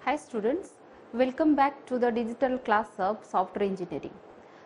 Hi students, welcome back to the digital class of software engineering.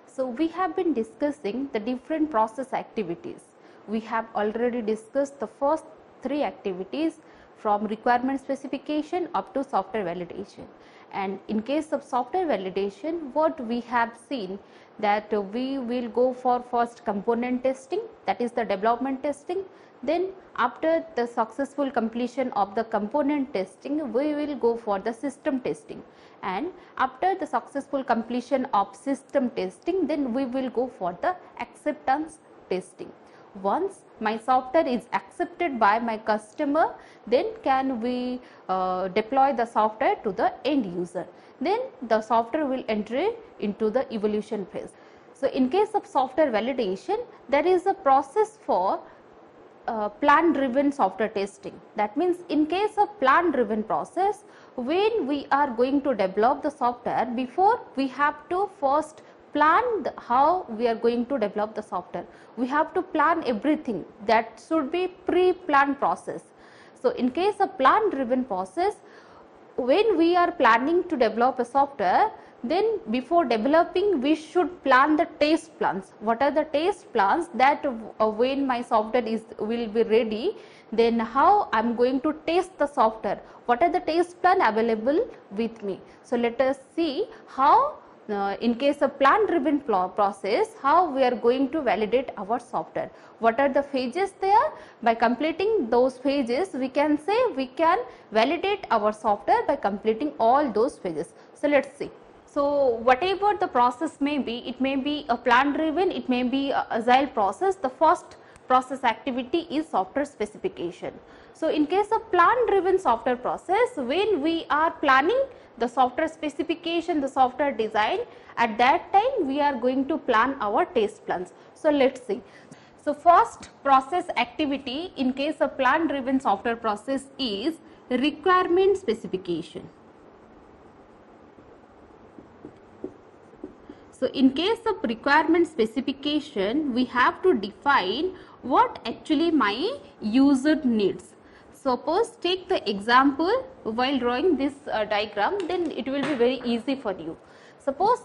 So we have been discussing the different process activities. We have already discussed the first three activities from requirement specification up to software validation. And in case of software validation, what we have seen that we will go for first component testing, that is the development testing. Then after the successful completion of the component testing, we will go for the system testing, and after the successful completion of system testing, then we will go for the acceptance testing. Once my software is accepted by my customer, then can we deploy the software to the end user. Then the software will enter into the evolution phase. So in case of software validation, there is a process for plan driven software testing. That means in case of plan driven process, when we are going to develop the software, before we have to first plan how we are going to develop the software. We have to plan everything. That should be pre-planned process. So in case of plan driven process, when we are planning to develop a software, then before developing we should plan the test plans. What are the test plans? That when my software will be ready, then how I am going to test the software, what are the test plan available with me. So let us see how in case of plan driven process, how we are going to validate our software. What are the phases there? By completing those phases, we can say we can validate our software by completing all those phases. So let us see. So whatever the process may be, it may be a plan driven, it may be a agile process. The first process activity is software specification. So in case of plan driven software process, when we are planning the software specification, the software design, at that time we are going to plan our test plans. So let us see. So first process activity in case of plan driven software process is requirement specification. So in case of requirement specification, we have to define what actually my user needs. Suppose take the example while drawing this diagram, then it will be very easy for you. Suppose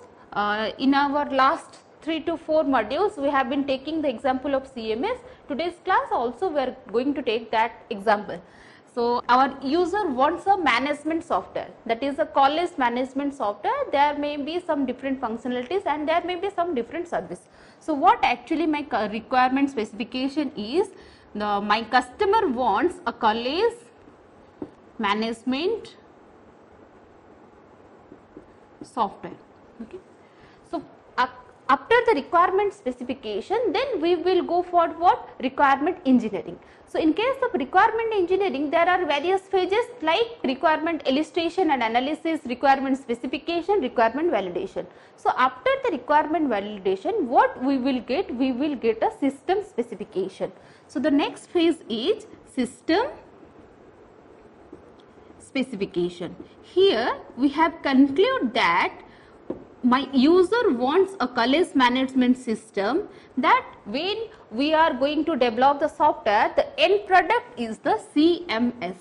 in our last 3 to 4 modules we have been taking the example of CMS. Today's class also we are going to take that example. So our user wants a management software, that is a college management software. There may be some different functionalities and there may be some different service. So what actually my requirement specification is, my customer wants a college management software. Okay. So after the requirement specification, then we will go for what? Requirement engineering. So in case of requirement engineering, there are various phases like requirement illustration and analysis, requirement specification, requirement validation. So after the requirement validation, what we will get? We will get a system specification. So the next phase is system specification. Here we have concluded that my user wants a college management system, that when we are going to develop the software, the end product is the CMS.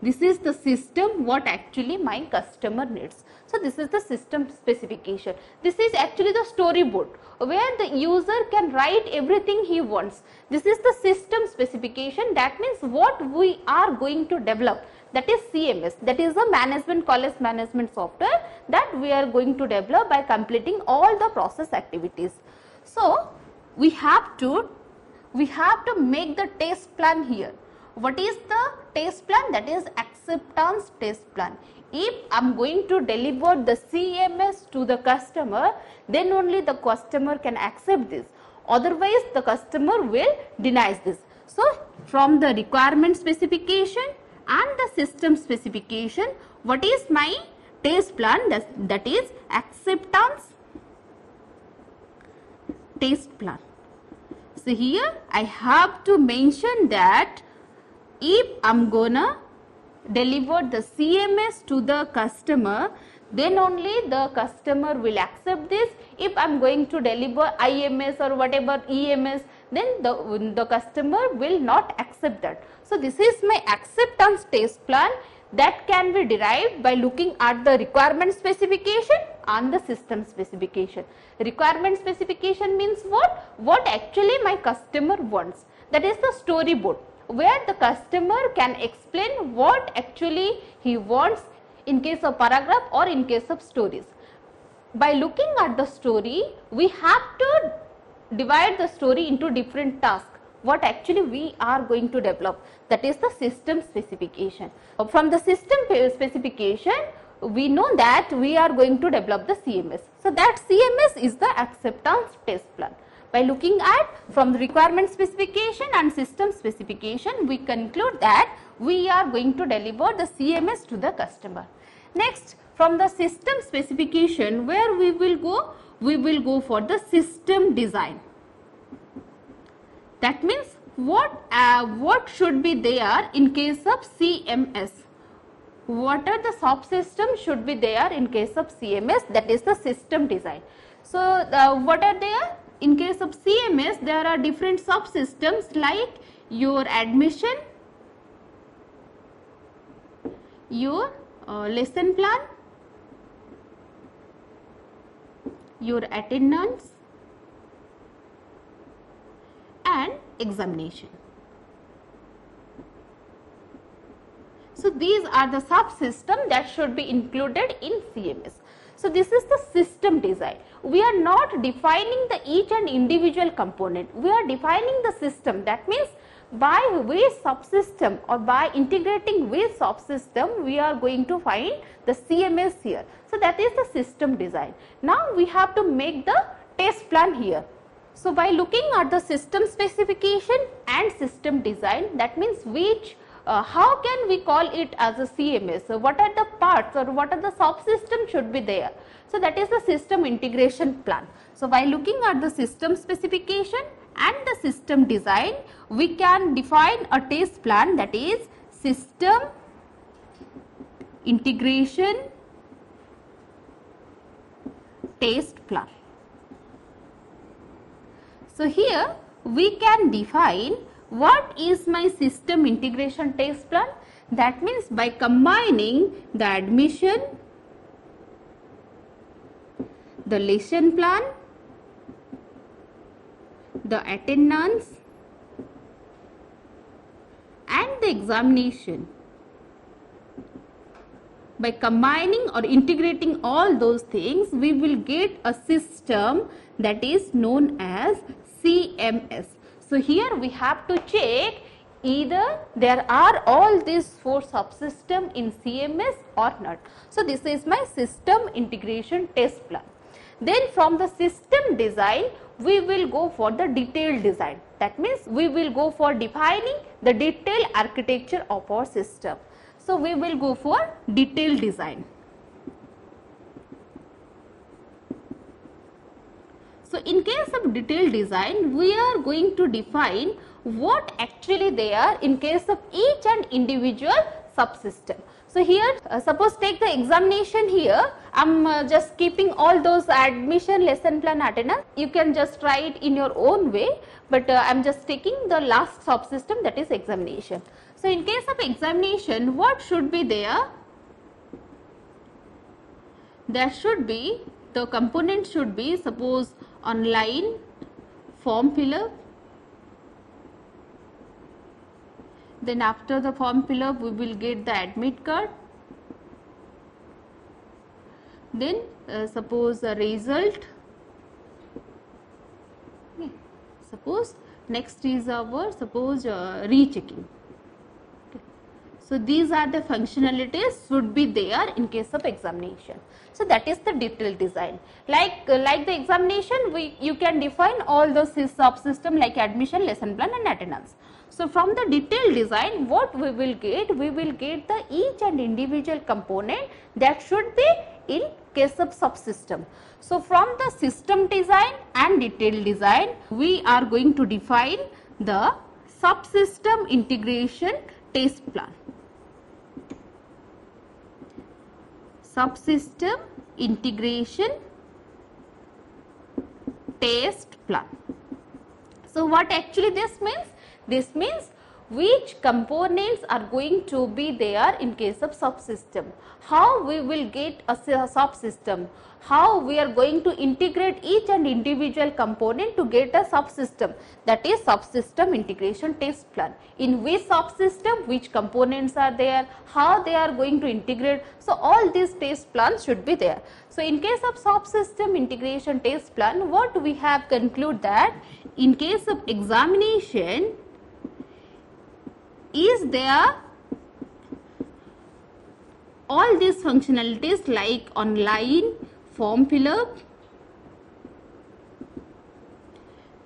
This is the system what actually my customer needs. So this is the system specification. This is actually the storyboard where the user can write everything he wants. This is the system specification. That means what we are going to develop, that is CMS, that is the management college management software that we are going to develop by completing all the process activities. So we have to make the test plan here. What is the test plan? That is acceptance test plan. If I am going to deliver the CMS to the customer, then only the customer can accept this. Otherwise the customer will deny this. So from the requirement specification and the system specification, what is my test plan? That is acceptance test plan. So here I have to mention that if I am gonna deliver the CMS to the customer, then only the customer will accept this. If I am going to deliver IMS or whatever EMS, then the customer will not accept that. So this is my acceptance test plan. that can be derived by looking at the requirement specification and the system specification. Requirement specification means what? What actually my customer wants. That is the storyboard, where the customer can explain what actually he wants in case of paragraph or in case of stories. By looking at the story, we have to divide the story into different tasks, what actually we are going to develop, that is the system specification. From the system specification, we know that we are going to develop the CMS. So, that CMS is the acceptance test plan. By looking at from the requirement specification and system specification, we conclude that we are going to deliver the CMS to the customer. Next, from the system specification, where we will go? We will go for the system design. That means what should be there in case of CMS? What are the subsystems should be there in case of CMS? That is the system design. So, what are there? In case of CMS, there are different subsystems like your admission, your lesson plan, your attendance and examination. So, these are the subsystems that should be included in CMS. So, this is the system design. We are not defining the each and individual component. We are defining the system. That means, by which subsystem or by integrating which subsystem we are going to find the CMS here. So, that is the system design. Now, we have to make the test plan here. So, by looking at the system specification and system design, that means which how can we call it as a CMS? So, what are the parts or what are the subsystems should be there? So, that is the system integration plan. So, by looking at the system specification and the system design, we can define a test plan, that is system integration test plan. So, here we can define what is my system integration test plan. That means, by combining the admission, the lesson plan, the attendance and the examination. By combining or integrating all those things, we will get a system that is known as CMS. So, here we have to check either there are all these 4 subsystems in CMS or not. So, this is my system integration test plan. Then from the system design, we will go for the detailed design. That means, we will go for defining the detailed architecture of our system. So, we will go for detailed design. So, in case of detailed design, we are going to define what actually they are in case of each and individual subsystem. So, here suppose take the examination here, I am just keeping all those admission, lesson plan, attendance. You can just try it in your own way, but I am just taking the last subsystem, that is examination. So, in case of examination, what should be there? There should be, the component should be, suppose online form fill up, then after the form fill up we will get the admit card, then suppose a result, okay. Suppose next is our rechecking. So, these are the functionalities should be there in case of examination. So, that is the detailed design. Like the examination, you can define all those subsystems like admission, lesson plan and attendance. So, from the detailed design, what we will get? We will get the each and individual component that should be in case of subsystem. So, from the system design and detailed design, we are going to define the subsystem integration test plan. Subsystem integration test plan. So, what actually this means? This means which components are going to be there in case of subsystem, how we will get a subsystem, how we are going to integrate each and individual component to get a subsystem, that is subsystem integration test plan. In which subsystem which components are there, how they are going to integrate, so all these test plans should be there. So in case of subsystem integration test plan, what we have concluded that in case of examination is there all these functionalities like online form fill up,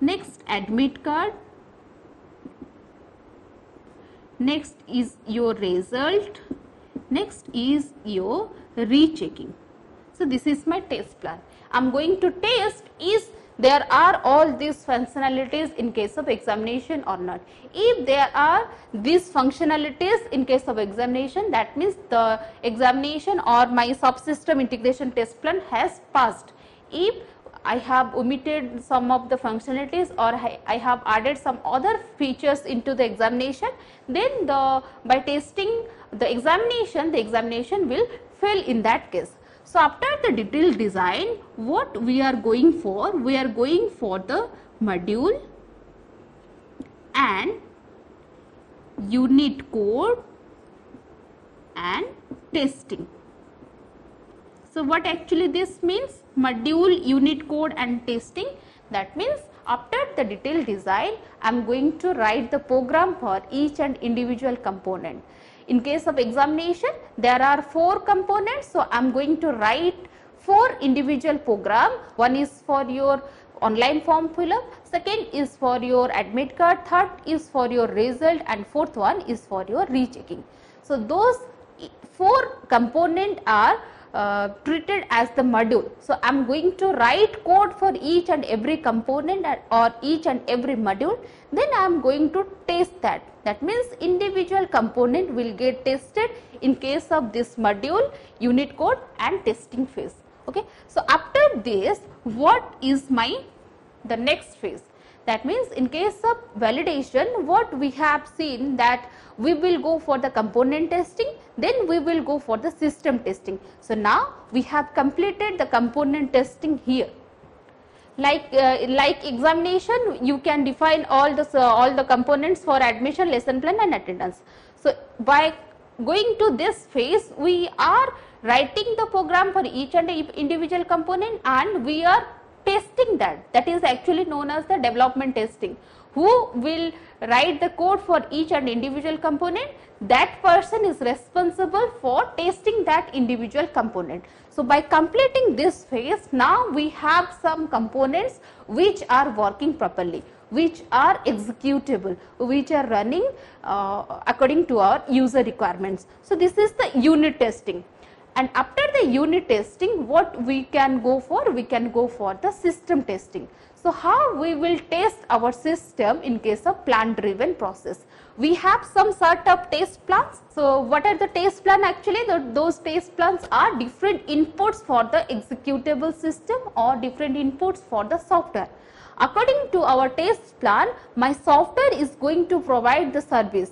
next admit card, next is your result, next is your rechecking. So this is my test plan. I am going to test is there are all these functionalities in case of examination or not. If there are these functionalities in case of examination, that means the examination or my subsystem integration test plan has passed. If I have omitted some of the functionalities or I have added some other features into the examination, then by testing the examination will fail in that case. So after the detailed design, what we are going for? We are going for the module and unit code and testing. So what actually this means? Module, unit code and testing. That means after the detailed design, I am going to write the program for each and individual component. In case of examination, there are 4 components, so I am going to write 4 individual program. One is for your online form fill up, second is for your admit card, third is for your result and fourth one is for your rechecking. So those 4 components are treated as the module. So I am going to write code for each and every component or each and every module, then I am going to test that. That means individual component will get tested in case of this module, unit code and testing phase. Okay. So after this, what is the next phase? That means in case of validation, what we have seen that we will go for the component testing, then we will go for the system testing. So now we have completed the component testing here. Like examination, you can define all the components for admission, lesson plan and attendance. So by going to this phase, we are writing the program for each and individual component and we are testing that. That is actually known as the development testing. Who will write the code for each and individual component? That person is responsible for testing that individual component. So by completing this phase, now we have some components which are working properly, which are executable, which are running according to our user requirements. So this is the unit testing. And after the unit testing, what we can go for? We can go for the system testing. So how we will test our system in case of plan driven process? We have some sort of test plans. So what are the test plan actually? Those test plans are different inputs for the executable system or different inputs for the software. According to our test plan, my software is going to provide the service.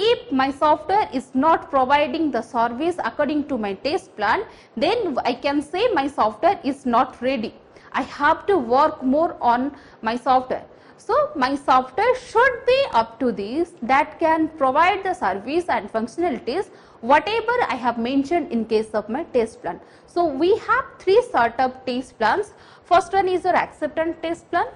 If my software is not providing the service according to my test plan, then I can say my software is not ready. I have to work more on my software. So my software should be up to this that can provide the service and functionalities whatever I have mentioned in case of my test plan. So we have 3 sort of test plans. First one is your acceptance test plan,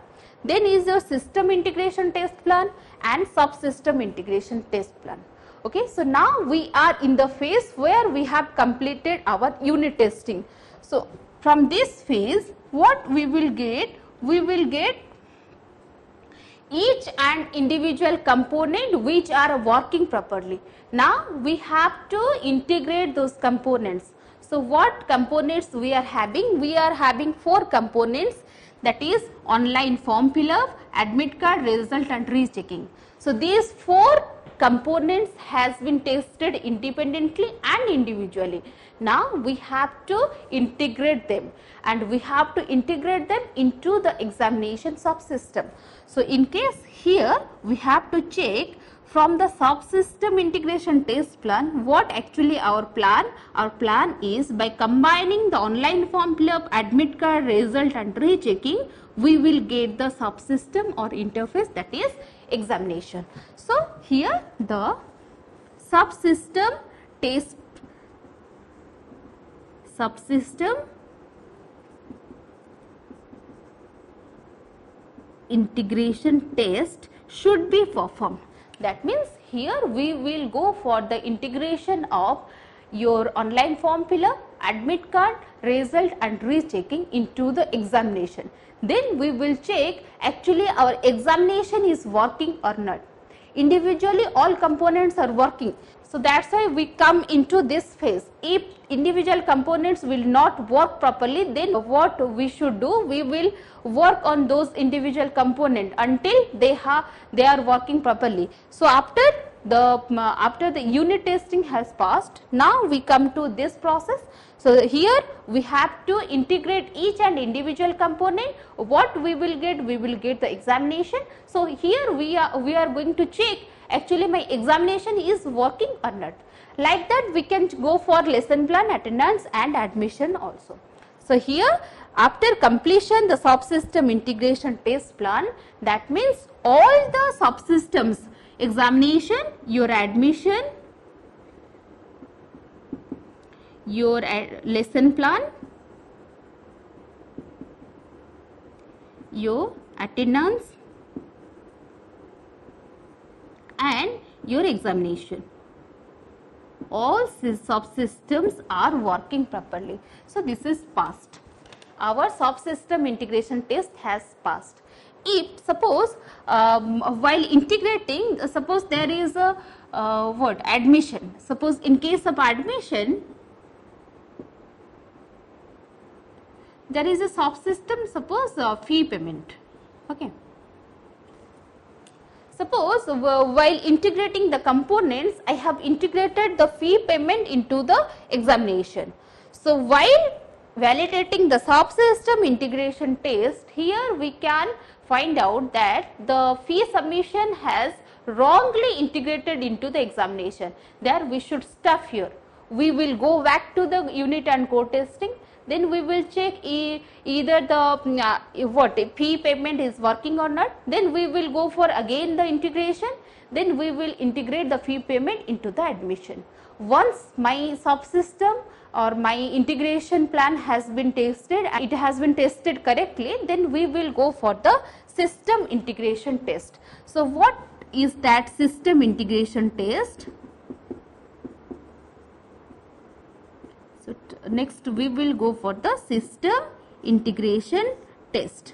then is your system integration test plan and subsystem integration test plan. Okay, so now we are in the phase where we have completed our unit testing. So from this phase, what we will get? We will get each and individual component which are working properly. Now we have to integrate those components. So what components we are having? We are having 4 components, that is online form fill up, admit card, result and rechecking. So these 4 components has been tested independently and individually. Now we have to integrate them and we have to integrate them into the examination subsystem. So in case here we have to check from the subsystem integration test plan, what actually our plan? Our plan is by combining the online form fill-up, admit card, result and rechecking, we will get the subsystem or interface, that is examination. So here the subsystem integration test should be performed. That means here we will go for the integration of your online form fill-up, admit card, result and rechecking into the examination. Then we will check actually our examination is working or not. Individually all components are working. So that's why we come into this phase. If individual components will not work properly, then what we should do? We will work on those individual components until they are working properly. So after the unit testing has passed, now we come to this process. So here we have to integrate each and individual component. What we will get? We will get the examination. So here we are going to check actually my examination is working or not. Like that we can go for lesson plan, attendance and admission also. So here after completion the subsystem integration test plan, that means all the subsystems, examination, your admission, your lesson plan, your attendance and your examination, all subsystems are working properly. So this is passed. Our subsystem integration test has passed. If suppose while integrating, suppose there is a admission. Suppose in case of admission, there is a subsystem, suppose fee payment. Okay. Suppose while integrating the components, I have integrated the fee payment into the examination. So while validating the subsystem integration test, here we can find out that the fee submission has wrongly integrated into the examination. There we should stop here. We will go back to the unit and core testing. Then we will check either the fee payment is working or not. Then we will go for again the integration. Then we will integrate the fee payment into the admission. Once my subsystem or my integration plan has been tested and it has been tested correctly, then we will go for the system integration test. So what is that system integration test? So next we will go for the system integration test.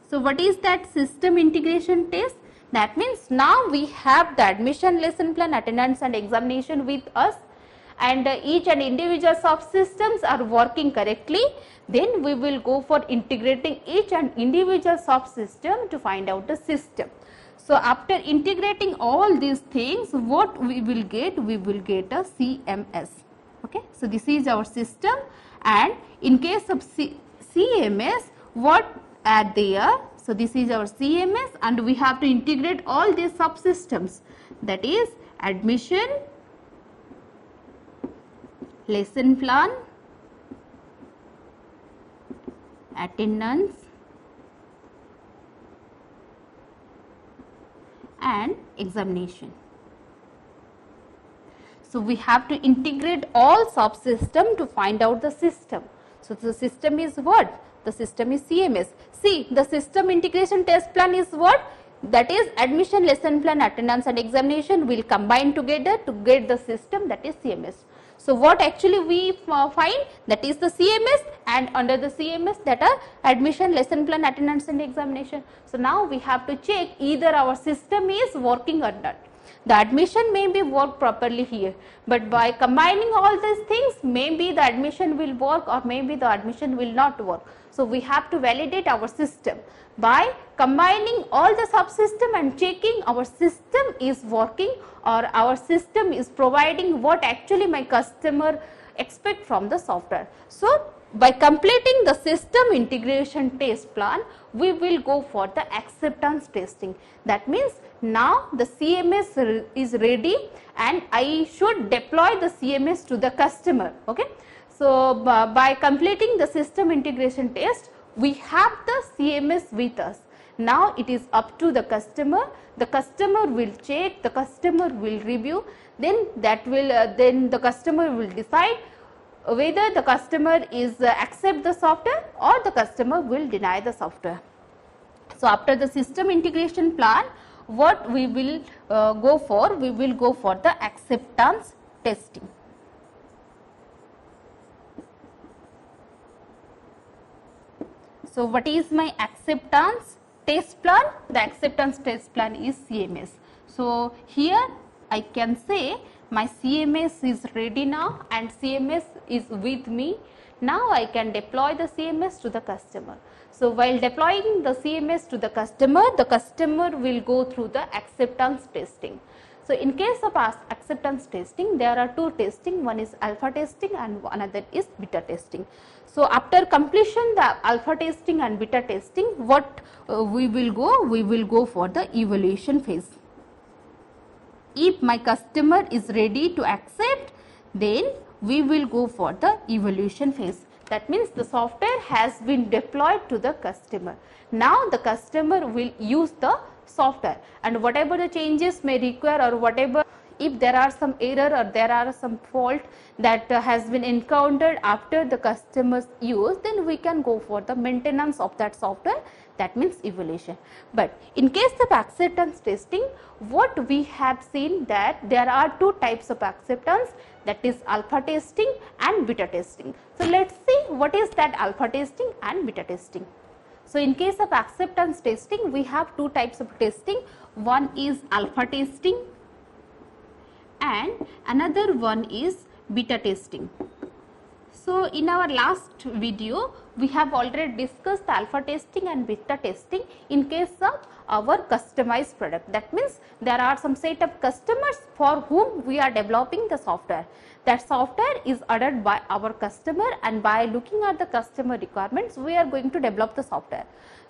So what is that system integration test? That means now we have the admission, lesson plan, attendance and examination with us, and each and individual subsystems are working correctly. Then we will go for integrating each and individual subsystem to find out the system. So after integrating all these things, what we will get? We will get a CMS. Okay, so this is our system, and in case of CMS, what are there? So this is our CMS, and we have to integrate all these subsystems, that is admission, lesson plan, attendance and examination. So we have to integrate all subsystem to find out the system. So the system is what? The system is CMS. See, the system integration test plan is what? That is admission, lesson plan, attendance and examination will combine together to get the system, that is CMS. So what actually we find? That is the CMS, and under the CMS that are admission, lesson plan, attendance and examination. So now we have to check either our system is working or not. The admission may be work properly here, but by combining all these things, maybe the admission will work or maybe the admission will not work. So we have to validate our system by combining all the subsystem and checking our system is working or our system is providing what actually my customer expect from the software. So by completing the system integration test plan, we will go for the acceptance testing. That means now the CMS is ready and I should deploy the CMS to the customer. Okay. So, by completing the system integration test, we have the CMS with us. Now it is up to the customer will check, the customer will review, then then the customer will decide whether the customer is accept the software or the customer will deny the software. So, after the system integration plan, what we will go for? We will go for the acceptance testing. So, what is my acceptance test plan? The acceptance test plan is CMS. So, here I can say my CMS is ready now and CMS is with me. Now, I can deploy the CMS to the customer. So, while deploying the CMS to the customer will go through the acceptance testing. So, in case of acceptance testing, there are two testing, one is alpha testing and another is beta testing. So, after completion the alpha testing and beta testing, what we will go? We will go for the evaluation phase. If my customer is ready to accept, then we will go for the evaluation phase. That means the software has been deployed to the customer. Now, the customer will use the software and whatever the changes may require or whatever, if there are some error or there are some fault that has been encountered after the customer's use, then we can go for the maintenance of that software, that means evaluation. But in case of acceptance testing, what we have seen that there are two types of acceptance, that is alpha testing and beta testing. So, let us see what is that alpha testing and beta testing. So, in case of acceptance testing, we have two types of testing, one is alpha testing and another one is beta testing. So, in our last video, we have already discussed the alpha testing and beta testing in case of our customized product. That means there are some set of customers for whom we are developing the software. That software is ordered by our customer and by looking at the customer requirements, we are going to develop the software.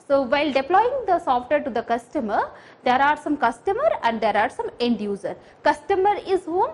So, while deploying the software to the customer, there are some customer and there are some end user. Customer is whom?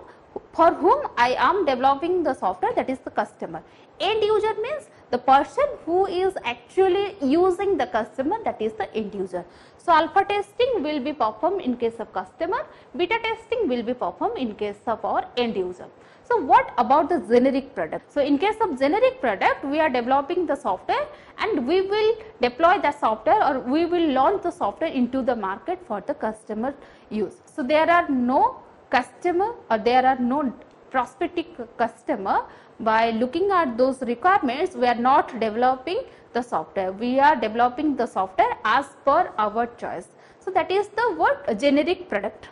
For whom I am developing the software, that is the customer. End user means the person who is actually using the customer, that is the end user. So, alpha testing will be performed in case of customer, beta testing will be performed in case of our end user. So, what about the generic product? So, in case of generic product, we are developing the software and we will deploy the software or we will launch the software into the market for the customer use. So, there are no customer or there are no prospective customer. By looking at those requirements, we are not developing the software, we are developing the software as per our choice. So, that is the word generic product.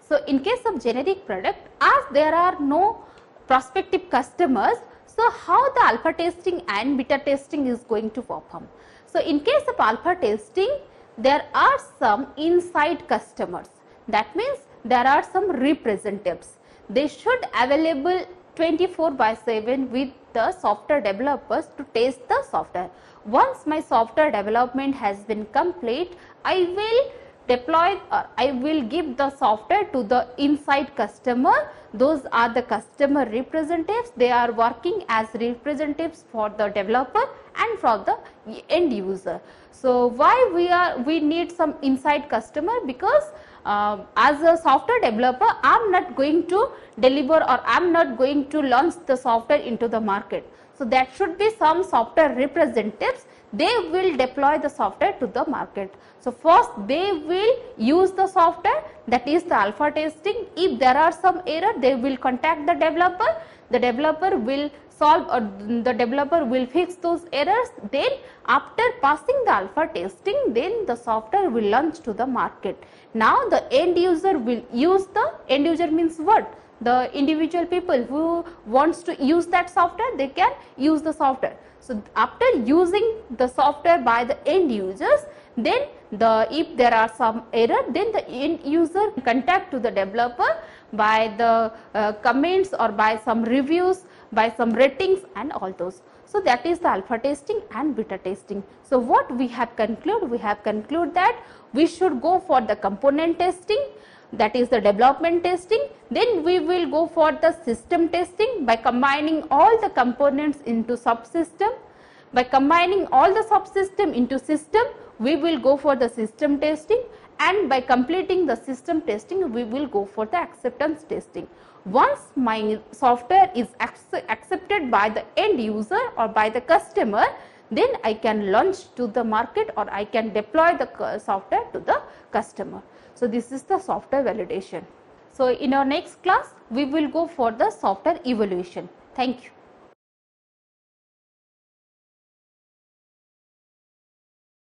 So, in case of generic product, as there are no prospective customers, so how the alpha testing and beta testing is going to perform? So, in case of alpha testing, there are some inside customers, that means there are some representatives. They should available 24/7 with the software developers to test the software. Once my software development has been complete, I will deploy or I will give the software to the inside customer. Those are the customer representatives. They are working as representatives for the developer and for the end user. So, why we need some inside customer? Because as a software developer, I am not going to deliver or I am not going to launch the software into the market. So, there should be some software representatives, they will deploy the software to the market. So, first they will use the software, that is the alpha testing. If there are some error, they will contact the developer will solve or the developer will fix those errors. Then after passing the alpha testing, then the software will launch to the market. Now, the end user will use the, end user means what? The individual people who wants to use that software, they can use the software. So, after using the software by the end users, then if there are some error, then the end user contact to the developer by the comments or by some reviews, by some ratings and all those. So that is the alpha testing and beta testing. So what we have concluded? We have concluded that we should go for the component testing, that is the development testing. Then we will go for the system testing by combining all the components into subsystem. By combining all the subsystem into system, we will go for the system testing, and by completing the system testing, we will go for the acceptance testing. Once my software is accepted by the end user or by the customer, then I can launch to the market or I can deploy the software to the customer. So this is the software validation. So in our next class, we will go for the software evaluation. Thank you.